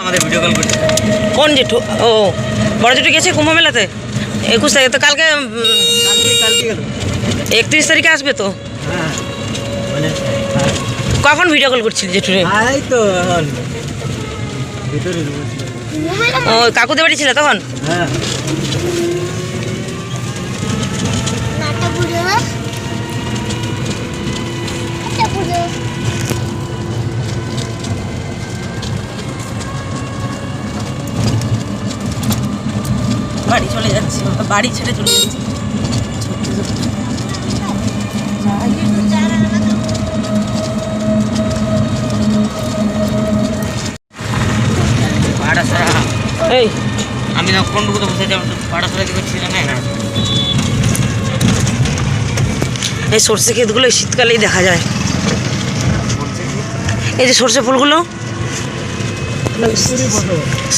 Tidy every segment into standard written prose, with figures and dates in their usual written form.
আমাদের video call করছে। কোন জেঠু? ও বড় জেঠু গেছে কুম্ভ মেলাতে 21 তারিখে, তো কালকে গেল 31 তারিখে আসবে তো। হ্যাঁ মানে কখন ভিডিও কল করছিল জেঠুরে? এই তো এখন ভিতরে ও কাকুদের বাড়ি ছিল তখন? হ্যাঁ বাড়ি চলে যাচ্ছি, বাড়ি ছেড়ে চলে যাচ্ছি। এই আমি না কোন রুকুতে বসে যাব পাড়া সরাইতে করছি না। না এই সর্ষে ক্ষেতগুলো শীতকালেই দেখা যায়। এই যে সর্ষে ফুলগুলো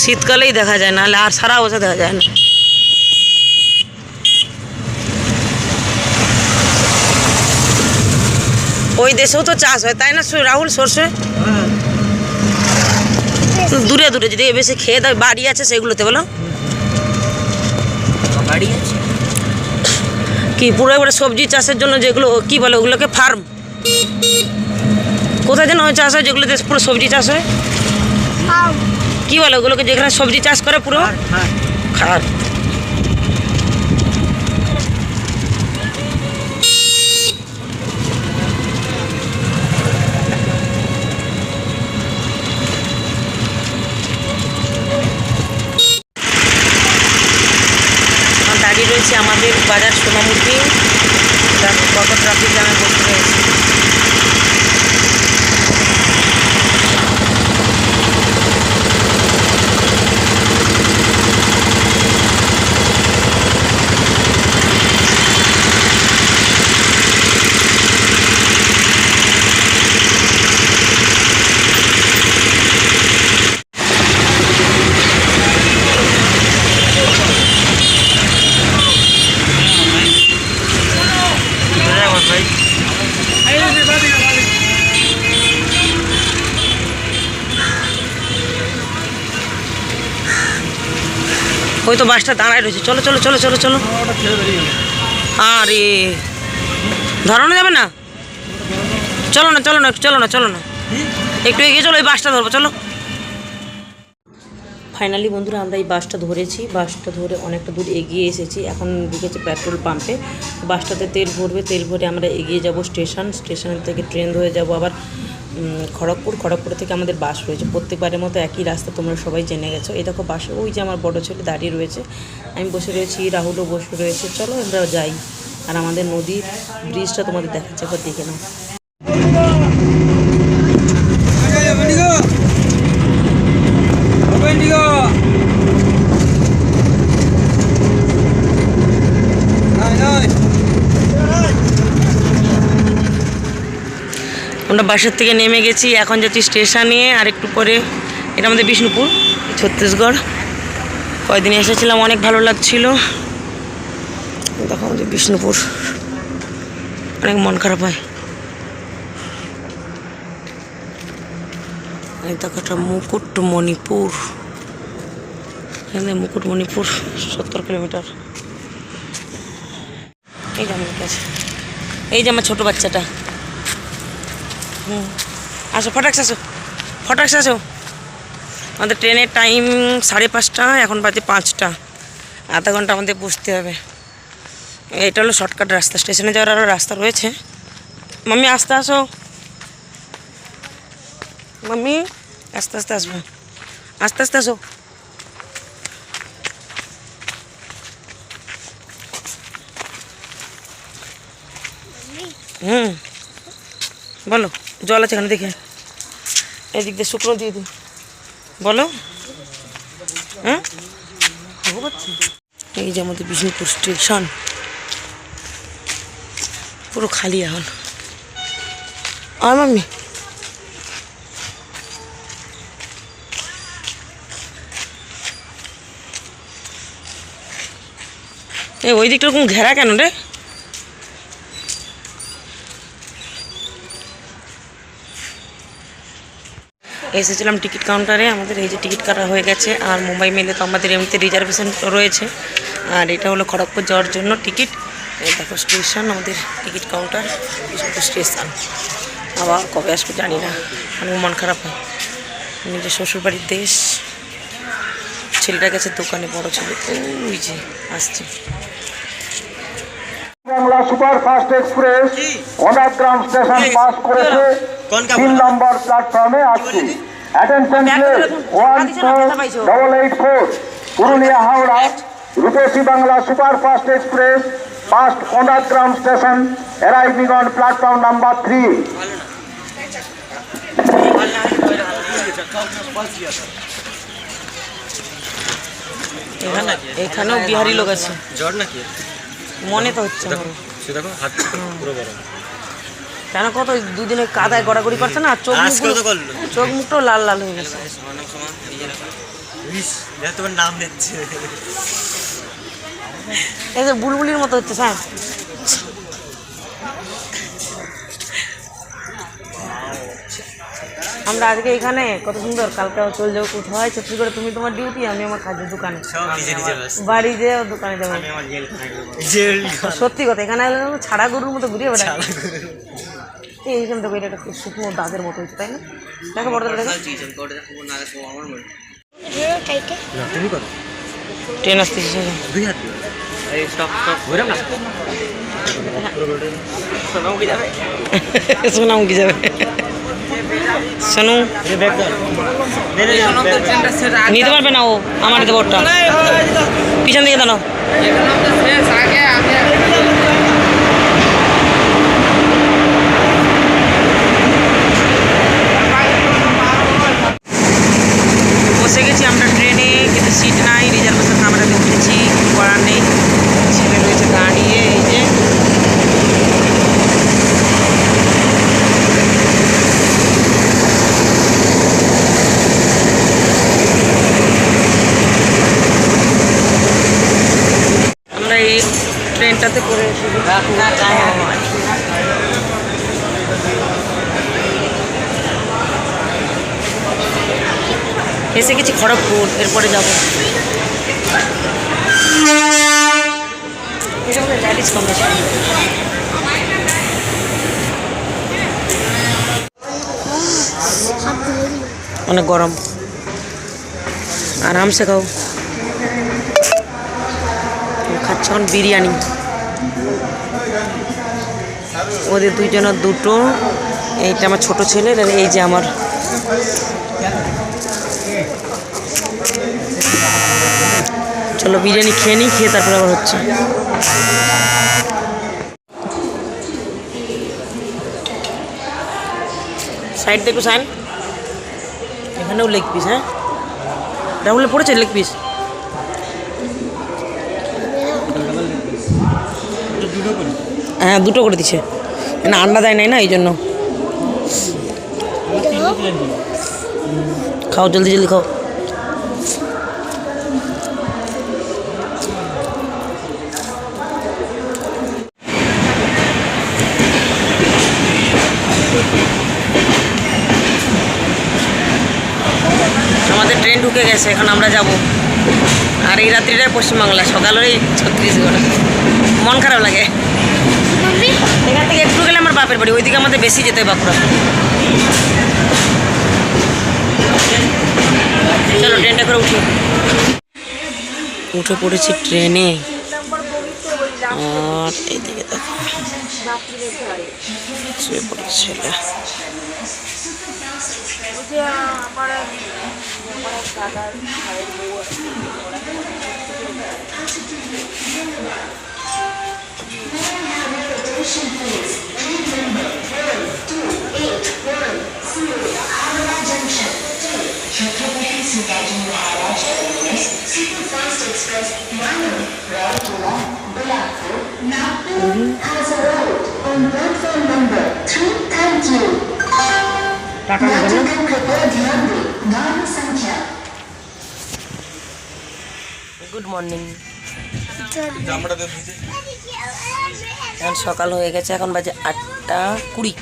শীতকালেই দেখা যায়, নাহলে আর সারা বছর দেখা যায় না। ওই দেশেও তো চাষ হয় তাই না রাহুল সর্ষে? দূরে দূরে যদি বেশি খেয়ে দেয়, বাড়ি আছে সেগুলোতে বলো। বাড়ি আছে কি পুরো একবারে সবজি চাষের জন্য যেগুলো কি বলে ওগুলোকে ফার্ম, কোথায় যেন চাষ হয় যেগুলোতে পুরো সবজি চাষ হয়, কি বলে ওগুলোকে যেখানে সবজি চাষ করে পুরো খার। দাঁড়িয়ে রয়েছে আমাদের বাজার সোনামুখী, কত ট্রাফিক জ্যামে বসে রয়েছে। ওই তো বাসটা দাঁড়ায় রয়েছে, চলো চলো চলো চলো চলো। আরে ধরানো যাবে না, চলো না চলো না চলো না চলো না একটু এগিয়ে চলো, এই বাসটা ধরবো চলো। ফাইনালি বন্ধুরা আমরা এই বাসটা ধরেছি, বাসটা ধরে অনেকটা দূর এগিয়ে এসেছি। এখন ঢুকেছে পেট্রোল পাম্পে, বাসটাতে তেল ভরবে, তেল ভরে আমরা এগিয়ে যাব স্টেশন থেকে ট্রেন ধরে যাব আবার খড়গপুর থেকে আমাদের বাস রয়েছে। প্রত্যেকবারের মতো একই রাস্তা, তোমরা সবাই জেনে গেছো। এই দেখো বাসে ওই যে আমার বড় ছেলে দাঁড়িয়ে রয়েছে, আমি বসে রয়েছি, রাহুলও বসে রয়েছে। চলো আমরা যাই, আর আমাদের নদীর ব্রিজটা তোমাদের দেখাচ্ছে, একবার দেখে নাও। আমরা বাসের থেকে নেমে গেছি, এখন যাচ্ছি স্টেশনে। আর একটু পরে এটা আমাদের বিষ্ণুপুর, ছত্তিশগড়। কয়েকদিন এসেছিলাম, অনেক ভালো লাগছিল। দেখো আমাদের বিষ্ণুপুর, অনেক মন খারাপ হয়। এই দেখো একটা মুকুটমণিপুর, মুকুটমণিপুর 70 কিলোমিটার। এই যে আমার কাছে, এই যে আমার ছোটো বাচ্চাটা। আসো ফটাক্স আসো। আমাদের ট্রেনের টাইম 5:30, এখন বাজে 5টা, আধা ঘন্টা আমাদের বসতে হবে। এটা হলো শর্টকাট রাস্তা, স্টেশনে যাওয়ার আরও রাস্তা রয়েছে। মাম্মি আস্তে আসো, মাম্মি আস্তে আস্তে আসবো, আস্তে আস্তে আসো। বলো জল আছে এখানে দেখে, এদিক দিয়ে শুকনো দিয়ে দিই, বলো। হ্যাঁ এই যে আমাদের বিষ্ণুপুর স্টেশন, পুরো খালি এখন। আর মাম্মি ওই দিকটা ওরকম ঘেরা কেন রে? এসেছিলাম টিকিট কাউন্টারে, আমাদের এই যে টিকিট কাটা হয়ে গেছে। আর মুম্বাই মেলে তো আমাদের এমনিতে রিজার্ভেশন রয়েছে। আর এটা হলো খড়গপুর যাওয়ার জন্য টিকিট। এই দেখো স্টেশন, আমাদের টিকিট কাউন্টার স্টেশন। আবার কবে আসবো জানি না, অনেক মন খারাপ হয়। নিজের শ্বশুরবাড়ির দেশ। ছেলেটা গেছে দোকানে, বড় ছেলে ওই যে আসছে। বাংলা সুপারফাস্ট এক্সপ্রেস অনাগ্রাম স্টেশন পাস করেছে, 3 নম্বর প্ল্যাটফর্মে আসছে। Attention please, 12884 Purulia Howrah Rupasi Bangla superfast express past অনাগ্রাম station arriving on platform number 3। এখানেও বিহারি লোক আছে, জ্বর নাকি মনে তো হচ্ছে আমার। দেখো হাত পুরো গরম। কেন কত দুদিনে কাদায় গড়াগড়ি করছে না, চোখ চোখ মুখটাও লাল লাল হয়ে গেছে। তোমার নাম নিচ্ছে, এই যে বুলবুলির মতো হচ্ছে স্যার। আমরা আজকে এখানে কত সুন্দর, কালকে চলে যাবো কোথায় ছত্তিশগড়ে। তুমি তোমার ডিউটি, আমি আমার কাজের দোকানে, বাড়ি যেয়ে দোকানে যাবো। সত্যি কথা, এখানে ছাড়া গরুর মতো ঘুরিয়ে বেড়ায়। এইখান থেকে এটা একটা শুকনো দাঁতের মতো হচ্ছে, তাই না? দেখো বড় দেখো, ট্রেন আসতেছে। সোনাম কি যাবে, সোনু নিতে পারবে না, ও আমার নিতে বড়টা পিছন দিকে দাঁড়াও। বসে গেছি আমরা ট্রেনে, কিন্তু সিট নাই, রিজার্ভেশন আমরা উঠেছি, কিছু করার নেই। ছেলে রয়েছে দাঁড়িয়ে, এই যে আমরা এই ট্রেনটাতে করে এসে গেছি খড়গপুর, এরপরে যাবো। অনেক গরম, আরামসে খাও। খাচ্ছি এখন বিরিয়ানি, ওদের দুইজনের দুটো, এইটা আমার ছোট ছেলের, আর এই যে আমার। চলো বিরিয়ানি খেয়ে নিই, খেয়ে তারপরে আবার হচ্ছে। সাইড দেখো সাইন, এখানেও লেগ পিস। হ্যাঁ রাহুলে পড়েছে লেগ পিস। হ্যাঁ দুটো করে দিচ্ছে, না আন্ডা দেয় নাই না, এই জন্য। খাও জলদি জলদি খাও। আমাদের ট্রেন ঢুকে গেছে, এখন আমরা যাব। আর এই রাত্রিটায় পশ্চিমবাংলা, সকাল হলেই ছত্তিশগড়। মন খারাপ লাগে। এখান থেকে একটু গেলে আমার বাপের বাড়ি, ওইদিকে আমাদের বেশি যেতে হয়, বাঁকুড়া। চলো ট্রেনটা করে উঠে পড়েছি ট্রেনে। আর এইদিকে দেখো শুয়ে পড়েছে ছেলে। Good morning. এখন সকাল হয়ে গেছে, এখন বাজে 8টা 20।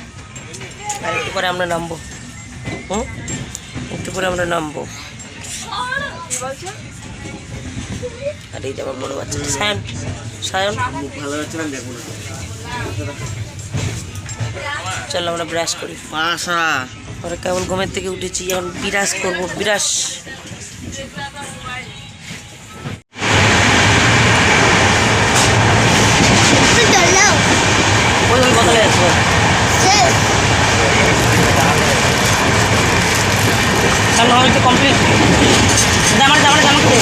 আর একটু পরে আমরা নামবো। একটু পরে আমরা নামবো। আর এই যে আমার বড় বাচ্চা সায়ন, সায়ন ভালো লাগছে না, দেখুন চল আমরা ব্রাশ করি। বাসা আমরা কেবল ঘুমের থেকে উঠেছি, এখন বিরাজ করবো, বিরাজ। ওই বদলে আসবো। চলো হয়তো কমপ্লিট জামা জামা জামা করে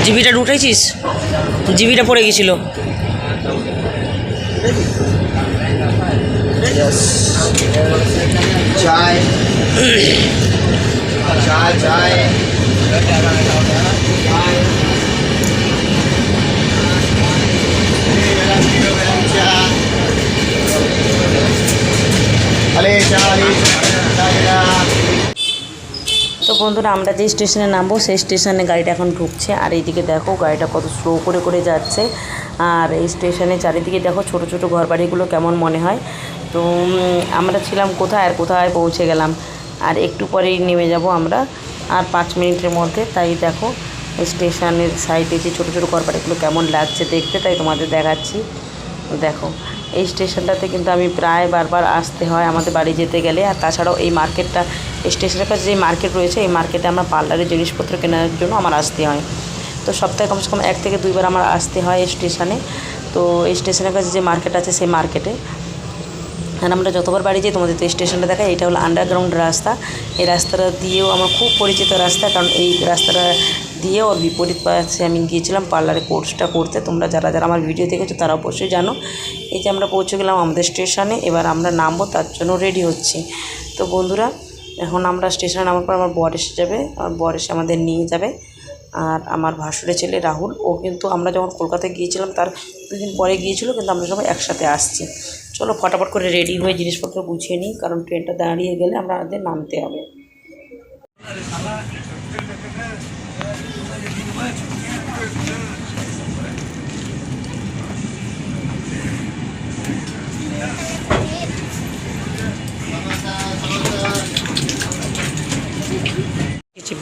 জিবিটা উঠাইছিস? জিবিটা পড়ে গেছিল। চায় চায় চায় তো বন্ধুরা আমরা যে স্টেশনে নামবো সেই স্টেশনে গাড়িটা এখন ঢুকছে। আর এইদিকে দেখো গাড়িটা কত স্লো করে করে যাচ্ছে। আর এই স্টেশনে চারিদিকে দেখো ছোট ছোট ঘরবাড়িগুলো কেমন মনে হয়। তো আমরা ছিলাম কোথায় আর কোথায় পৌঁছে গেলাম। আর একটু পরেই নেমে যাব আমরা, আর 5 মিনিটের মধ্যে। তাই দেখো স্টেশনের সাইডে যে ছোটো ছোটো ঘরবাড়িগুলো কেমন লাগছে দেখতে, তাই তোমাদের দেখাচ্ছি। দেখো এই স্টেশনটাতে কিন্তু আমি প্রায় বারবার আসতে হয় আমাদের বাড়ি যেতে গেলে। আর তাছাড়াও এই মার্কেটটা, স্টেশনের কাছে যে মার্কেট রয়েছে, এই মার্কেটে আমার পার্লারের জিনিসপত্র কেনার জন্য আমার আসতে হয়। তো সপ্তাহে কমসে কম 1 থেকে 2 বার আমার আসতে হয় এই স্টেশনে। তো এই স্টেশনের কাছে যে মার্কেট আছে সেই মার্কেটে, আর আমরা যতবার বাড়ি যাই তোমাদের তো স্টেশনটা দেখায়। এটা হলো আন্ডারগ্রাউন্ড রাস্তা। এই রাস্তাটা দিয়েও আমার খুব পরিচিত রাস্তা, কারণ এই রাস্তাটা দিয়ে ওর বিপরীত পাশে আমি গিয়েছিলাম পার্লারে কোর্সটা করতে। তোমরা যারা যারা আমার ভিডিও দেখেছো তারা অবশ্যই জানো। এই যে আমরা পৌঁছে গেলাম আমাদের স্টেশনে, এবার আমরা নামবো, তার জন্য রেডি হচ্ছি। তো বন্ধুরা এখন আমরা স্টেশনে নামার পর আমার বর এসে যাবে, আমার বর এসে আমাদের নিয়ে যাবে। আর আমার ভাসুরের ছেলে রাহুল, ও কিন্তু আমরা যখন কলকাতায় গিয়েছিলাম তার 2 দিন পরে গিয়েছিল, কিন্তু আমরা সবাই একসাথে আসছি। চলো ফটাফট করে রেডি হয়ে জিনিসপত্র গুছিয়ে নিই, কারণ ট্রেনটা দাঁড়িয়ে গেলে আমাদের নামতে হবে।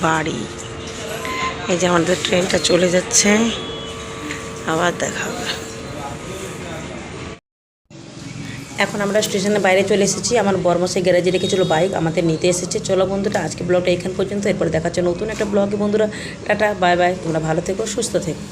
বাড়ি এই যে আমাদের ট্রেনটা চলে যাচ্ছে, আবার দেখা হবে। এখন আমরা স্টেশনের বাইরে চলে এসেছি। আমার বরমশাই গ্যারেজে রেখেছিল বাইক, আমাদের নিতে এসেছে। চলো বন্ধুরা আজকে ব্লগটা এখান পর্যন্ত, এরপর দেখাচ্ছে নতুন একটা ব্লগে। বন্ধুরা টাটা বাই বাই, তোমরা ভালো থেকো, সুস্থ থেকো।